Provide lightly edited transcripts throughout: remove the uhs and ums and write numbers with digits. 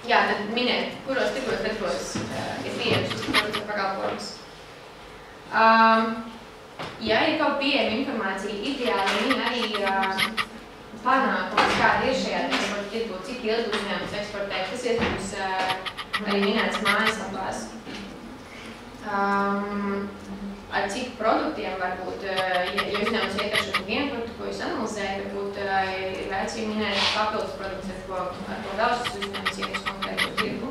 Jā, tad miniet, kuros tirgos darbos ir pieejams šis produkts vai pakalpojums. Ja ir kaut pieejama informācija, ideāli viņi arī panākums, kāda ir šajā eksporta tirgu, cik ilgi uzņēmums eksportē, tas iespējams arī minēts mājaslapās. Ar cik produktiem varbūt, ja uzņēmums ietērš ar vienu produktu, ko jūs analizējat, varbūt ir vērts minēt papildus produktus, ar ko vēl šis uzņēmums ietērš konkrētu tirgu.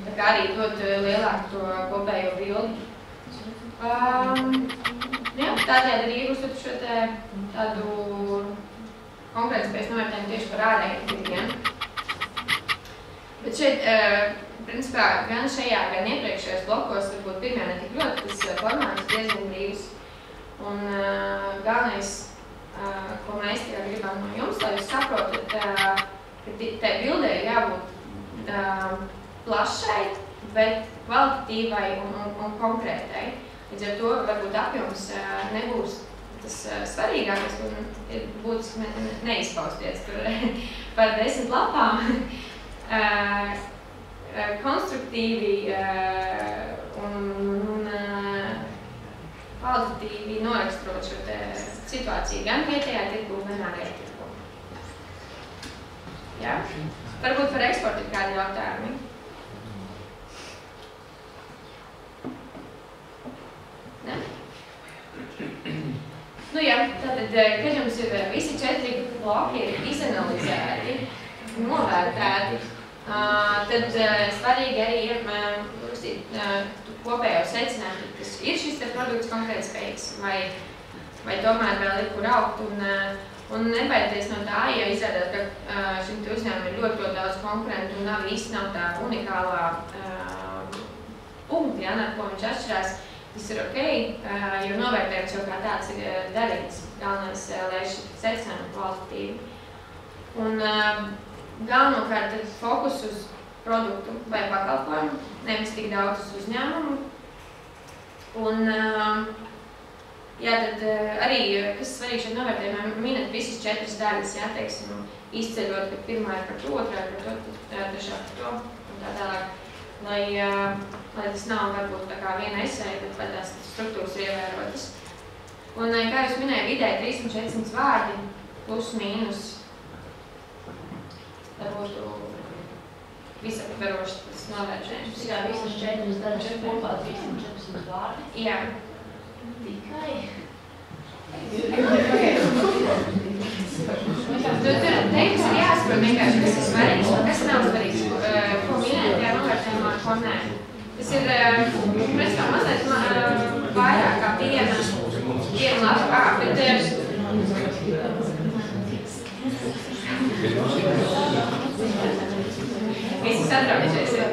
Tā kā arī dot lielāku to kopējo bildi. Jā, tādējādi arī iegūstot šo tādu konkurētspējas novērtējumu tieši par ārējiem tirgiem. Bet šeit, principā, gan šajā, gan iepriekšējos blokos, varbūt pirmajā netik ļoti, tas formāts diezgan brīvs. Un galvenais, ko mēs tikai gribam no jums, lai jūs saprotat, ka tai bildē ir jābūt plašai, bet kvalitatīvai un konkrētai. Līdz ar to varbūt apjoms nebūs tas svarīgākais, un ir būtiski neizpausties tur par 10 lapām. Konstruktīvi un kvalitatīvi noraksturot šo situāciju gan vietējā tirgu, gan ārējā tirgu. Jā? Varbūt par eksportu ir kādi jautājumi. Ne? Nu jā, tātad, kad jums ir visi 4 bloki ir izanalizēti, novērtēti, tad svarīgi arī ir uzstīt kopējo secinājumu, kas ir šis produkts konkrēti spējīgs, vai tomēr vēl ir kur augt, un nebaidieties no tā, ja izrādās, ka šim uzņēmumam ir ļoti daudz konkurentu un nav tā unikālā punkti, ar ko viņš atšķirās. Tas ir ok, jo novērtējums jau kā tāds ir darīts. Galvenais, lai šī secinājuma kvalitatīvi. Un galvenokārt fokus uz produktu vai pakalpojumu, nevis tik daudz uz uzņēmumu. Un jā, tad arī, kas svarīgi šeit novērtējumā, minēt visas 4 daļas, jā, teiksim, izceļot, ka pirmā ir par to, otrā ir par to, trešā par to un tā tālāk. Lai tas nav varbūt tā kā viena esēja, bet lai tās struktūras ir ievērotas. Un, kā jūs minēju, vidēji 300-400 vārdi, plus mīnus, tā būtu visaptverošs tas novērtējums. Tikai visas 4 daļas kopā 300-400 vārdi? Jā. Tikai? Tur teiks ir jāsaprot vienkārši, kas ir svarīgs un kas nav svarīgs, ko minēt tajā novērtējumā, ko nē. Tas ir, principā, mazliet vairāk kā viena lapa, bet visi satraujušies ir.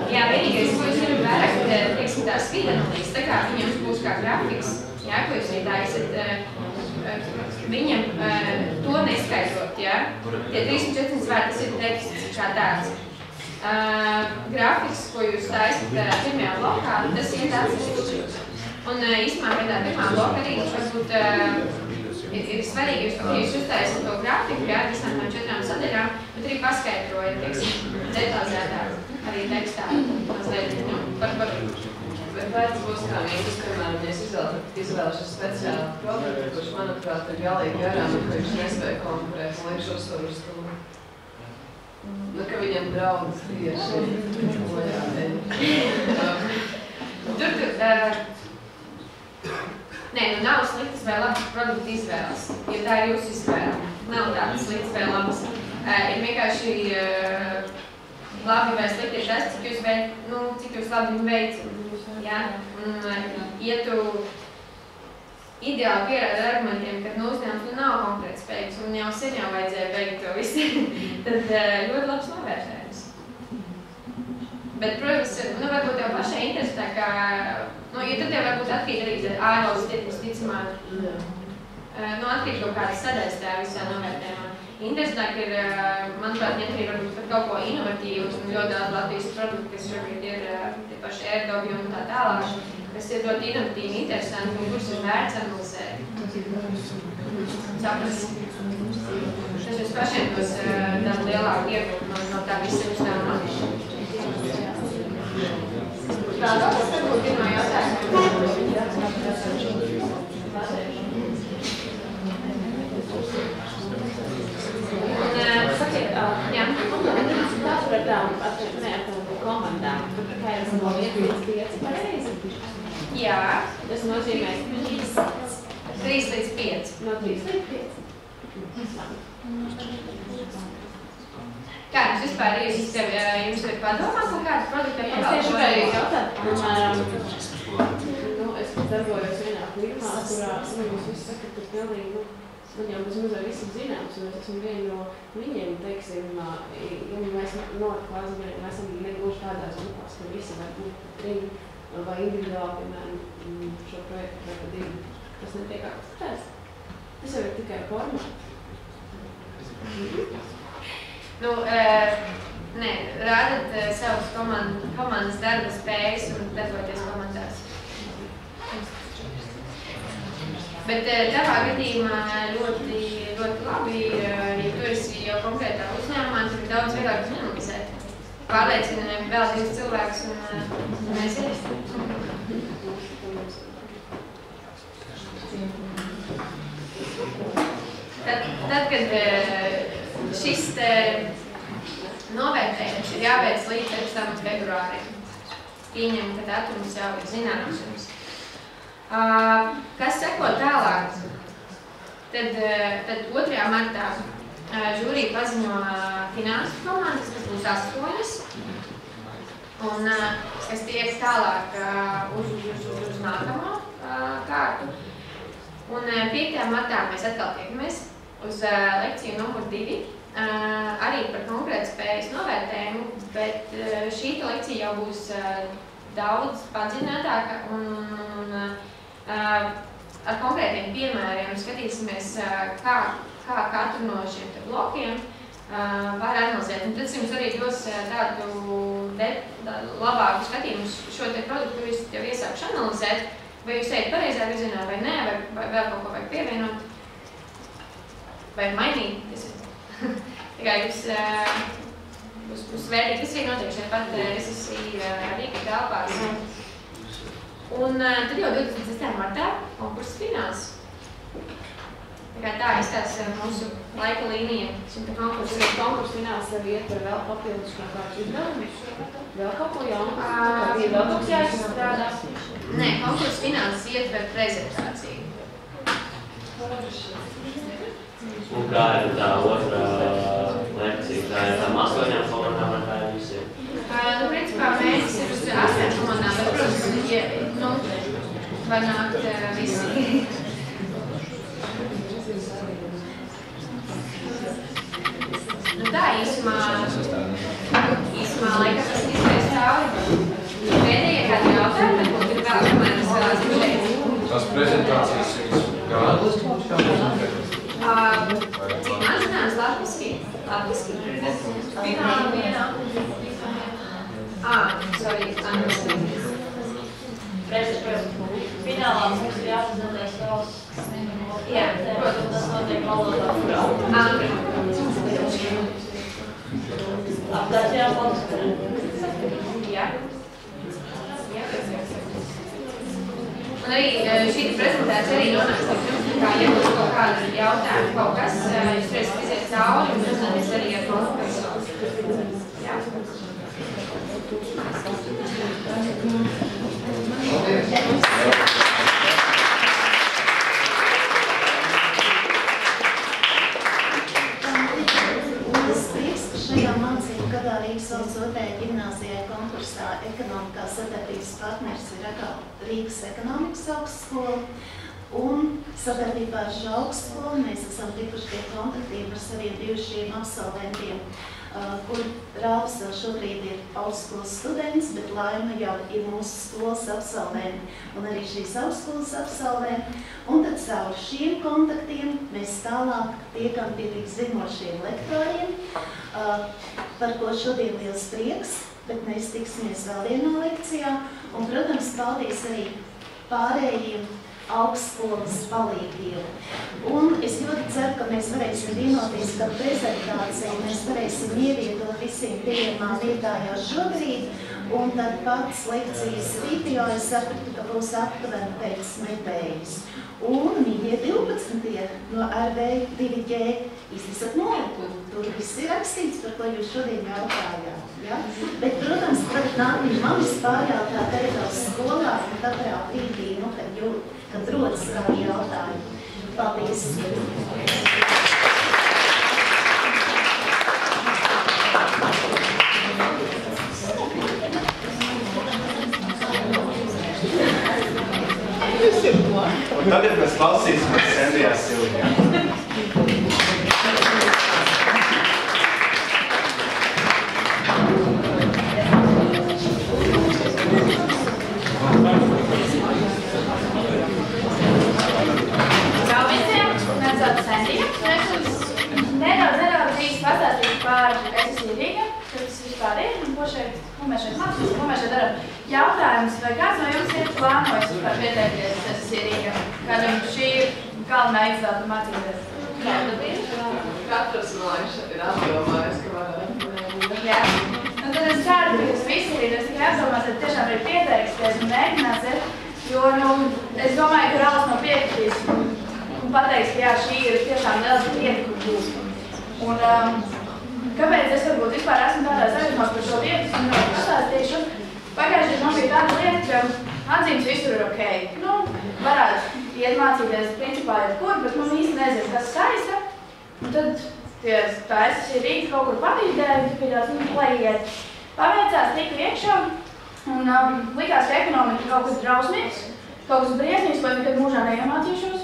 Jā, vienīgais, ko jūs varat vairāk, teiksim, tās vidanalīzes, tā kā viņam būs kā grafiks, jā, ko jūs arī taisat, viņam to neskaitot, jā. Tie 300-400 vārdi, tas ir teksts kā tāds. Grafiks, ko jūs taisat pirmajā blokā, tas iet atsevišķi. Un īstenībā pēc tā pirmā bloka arī varbūt ir svarīgi, ja jūs uztaisat to grafiku, jā, visām no 4 sadaļām, bet arī paskaidrojat, teiksim, detalizētāk arī tekstā. Mazliet, par Bet vai tas būs kā mītus, piemēram, ja es izvēlušu speciālu produktu, kurš, manuprāt, ir galīgi garām, un viņš nespēja konkurēt, un liekšu uzsvaru uz to. Nu, ka viņam draudz tieši lojātēji. Nē, nu nav sliktas vai labas produktu izvēles, jo tā ir jūsu izvēle. Nav tādas sliktas vai labas. Ir vienkārši labi vai slikti ir tas, cik jūs labi viņu veicat. Ja? Un, ja tu ideāli pierādi ar argumentiem, ka uzņēmums nav konkrēti spējīgs un jau sen jau vajadzēja beigt to visu, tad ļoti labs novērtējums. Bet, protams, varbūt jau pašai interesē, ka, jo tad jau varbūt atkrīt arī ārvalsts tirgus ticamāk. Atkrīt kaut kādas sadaļas tajā visā novērtējumā. Interesantāk ir, manuprāt, ņemt arī varbūt par kaut ko inovatīvu un ļoti daudz Latvijas produktu, kas šobrīd ir tie paši AirDogi un tā tālāk. kas ir ļoti inovatīvi, interesanti un kurus ir vērts analizēt. Saprast. Tas mums pašiem dos tādu lielāku iegūtu no tā visa uzdevuma. Tāda varbūt pirmā jautājuma. Sakiet, jā. Tās var ar komandām, kā ir no 1 līdz 5 pareizi? Jā. Tas nozīmē 3 līdz 5. No 3 līdz 5? Kā jums vispār ir? Jums ir padomā kaut kādu produktu vai Es tieši gribēju jautāt, piemēram, es darbojos vienā firmā, kurā jūs visi sakat, ka pilnīgi, man jau mazliet visi zināms, un es esmu viena no viņiem, teiksim, ja mēs esam negluži tādās grupās, ka visi var būt 3 vai individuāli, piemēram, šo projektu vai pa 2. Tas netiek akceptēts. Tas jau ir tikai forma. Nu, nē, rādat savus komandas darba spējas un darboties komandās. Bet tavā gadījumā ļoti labi, ja tu esi jau konkrētā uzņēmumā, tur ir daudz vieglāk minimizēt. Pārliecina vēl 2 cilvēkus un mēs Tad, kad šis novērtējums ir jāveic līdz 14. februārim, pieņem, ka datums jau ir zināms jums. Kas seko tālāk? Tad 2. martā žūrija paziņo finansu komandas, kas būs 8, un kas tiek tālāk uz nākamo kārtu. Un 5. martā mēs atkal tiekamies uz lekciju numur 2, arī par konkrētspējas novērtējumu, bet šī lekcija jau būs daudz padziļinātāka un ar konkrētiem piemēriem skatīsimies, kā katru no šiem blokiem var analizēt. Un tas jums arī dos tādu labāku skatījumu šo te produktu, jūs jau iesākuši analizēt, vai jūs ejat pareizā virzienā vai nē, vai vēl kaut ko vajag pievienot, vai mainīt. Tikai jums būs vērtīgi, kas arī notiek šeit pat SSI Rīga telpās. Un tad jau 26. martā konkursa fināls. Tā izstās mūsu laika līnija. Konkursa fināls arī ietver vēl papildus kaut kādus izdevumus? Vēl kaut ko jaunu? Ir vēl kaut kas jāizstrādā? Nē, konkursa fināls ietver prezentāciju. Un kā ir tā otrā lekcija? Tā ir tām 8 komandām vai tā ir visiem? Principā mērķis ir uz 8 komandām, bet, protams, var nākt visi. Tā īsumā laikam tas izpēc cauri. Pēdējie kādi jautājumi, ko ir vēl, kamēr es vēl esmu šeit? Tās prezentācijas jums kādas? Cik man zināms, latviski? Vienā. Sorry, angliski. Finālā mums ir jāpazudēs savus. Jā, protams. Tas notiek valodā. Apkārt jāpalīdz. Jā. Un arī šī prezentācija arī nonāks līdz jums, kā ja būs kaut kādi jautājumi, kaut kas, jūs reiz iziet cauri un runāties arī ar konkursu. Jā. Šajā mācību gadā Rīgas valsts 2. ģimnāzijai konkursā ekonomikā sadarbības partneris ir atkal Rīgas ekonomikas augstskola. Un sadarbībā ar šo augstskolu mēs esam tikuši pie kontaktiem ar saviem bijušiem absolventiem, kur Rāvis vēl šobrīd ir augstskolas students, bet Laima jau ir mūsu skolas absolventi un arī šīs augstskolas absolventi. Un tad caur šiem kontaktiem mēs tālāk tiekam pie tik zinošiem lektoriem, par ko šodien liels prieks. bet mēs tiksimies vēl vienā lekcijā. Un, protams, paldies arī pārējiem augstskolas palīgiem. Un es ļoti ceru, ka mēs varēsim vienoties, ka prezentāciju mēs varēsim ievietot visiem pieejamā vietā jau šobrīd. Un tad pats lekcijas video es sapratu, ka būs aptuveni pēc nedēļas. Un mīļie 12. no RV2G izlasat noliku. Tur viss ir rakstīts, par ko jūs šodien jautājāt. Ja? Bet, protams, varat nākt manis pārjautāt arī tās skolā, un katrā brīdī, kad rodas kādi jautājumi. Paldies! Un tagad mēs klausīsimies Sendijā Silvijā. Čau visiem! Mani sauc Sendija. Es jums nedaudz drīz pastāstīšu par Rīga, kas vispār ir un ko mēs šeit mācāmies, ko mēs šeit darām. Jautājums, vai kāds no jums ir plānojis par pieteikties Rīga? Kādam šī ir galvenā izvēle mācīties? Katrs mājas šeit ir apdomājis, ka varētu. Jā. Un tad es ceru, ka jūs visi ir tikai apdomāsiet, tiešām arī pieteiksties un mēģināsiet, jo, es domāju, ka Rauls nav piekritīs un pateiks, ka jā, šī ir tiešām liela vieta, kur būs. Un kāpēc es varbūt vispār esmu tādā sajūtmās par šo vietu, un pastāstīšu. Pagājušajā man bija tāda lieta, ka atzīmes visur ir ok. Varētu iet mācīties principā jebkur, bet man īsti nezinu, kas saista. Un tad tā es Rīgas kaut kur palīdēju, pieļās, lai iet. Paveicās, tiku iekšā, un likās, ka ekonomika kaut kas drausmīgs, kaut kas briesmīgs, ko nekad mūžā neiemācīšos.